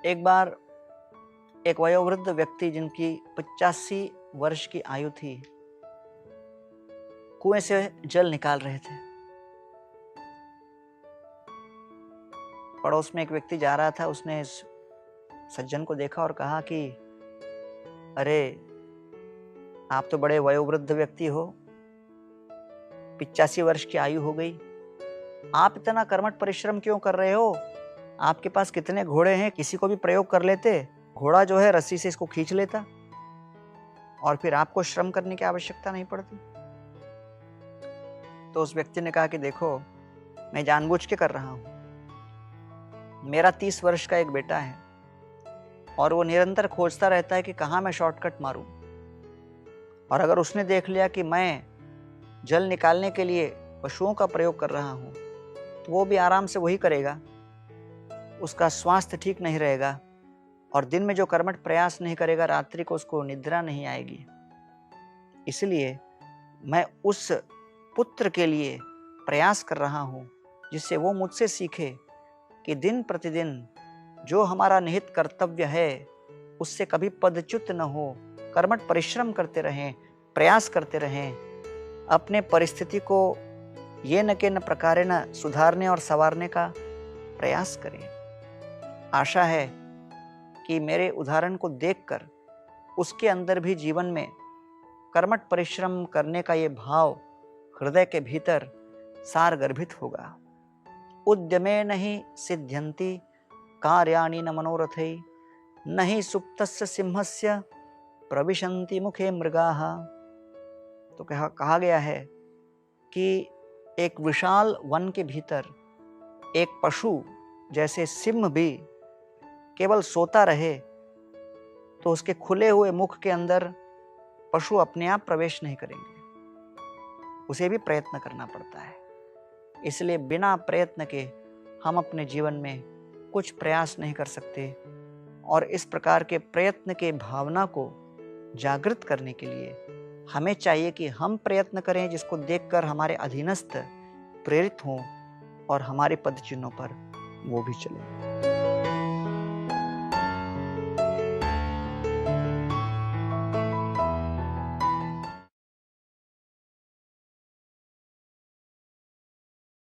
एक बार एक वयोवृद्ध व्यक्ति जिनकी 85 वर्ष की आयु थी, कुएं से जल निकाल रहे थे। पड़ोस में एक व्यक्ति जा रहा था, उसने इस सज्जन को देखा और कहा कि अरे, आप तो बड़े वयोवृद्ध व्यक्ति हो, 85 वर्ष की आयु हो गई, आप इतना कर्मठ परिश्रम क्यों कर रहे हो? आपके पास कितने घोड़े हैं, किसी को भी प्रयोग कर लेते, घोड़ा जो है रस्सी से इसको खींच लेता और फिर आपको श्रम करने की आवश्यकता नहीं पड़ती। तो उस व्यक्ति ने कहा कि देखो, मैं जानबूझ के कर रहा हूं। मेरा 30 वर्ष का एक बेटा है और वो निरंतर खोजता रहता है कि कहाँ मैं शॉर्टकट मारूं, और अगर उसने देख लिया कि मैं जल निकालने के लिए पशुओं का प्रयोग कर रहा हूं, तो वो भी आराम से वही करेगा। उसका स्वास्थ्य ठीक नहीं रहेगा और दिन में जो कर्मठ प्रयास नहीं करेगा, रात्रि को उसको निद्रा नहीं आएगी। इसलिए मैं उस पुत्र के लिए प्रयास कर रहा हूं, जिससे वो मुझसे सीखे कि दिन प्रतिदिन जो हमारा निहित कर्तव्य है उससे कभी पदच्युत न हो, कर्मठ परिश्रम करते रहें, प्रयास करते रहें, अपने परिस्थिति को ये न के न प्रकारे न सुधारने और संवारने का प्रयास करें। आशा है कि मेरे उदाहरण को देखकर उसके अंदर भी जीवन में कर्मठ परिश्रम करने का ये भाव हृदय के भीतर सारगर्भित होगा। उद्यमेन हि सिद्ध्यन्ति कार्याणि न मनोरथै, न हि सुप्तस्य सिंहस्य प्रविशन्ति मुखे मृगाः। तो कहा गया है कि एक विशाल वन के भीतर एक पशु जैसे सिंह भी केवल सोता रहे तो उसके खुले हुए मुख के अंदर पशु अपने आप प्रवेश नहीं करेंगे, उसे भी प्रयत्न करना पड़ता है। इसलिए बिना प्रयत्न के हम अपने जीवन में कुछ प्रयास नहीं कर सकते, और इस प्रकार के प्रयत्न के भावना को जागृत करने के लिए हमें चाहिए कि हम प्रयत्न करें, जिसको देखकर हमारे अधीनस्थ प्रेरित हों और हमारे पद चिन्हों पर वो भी चले।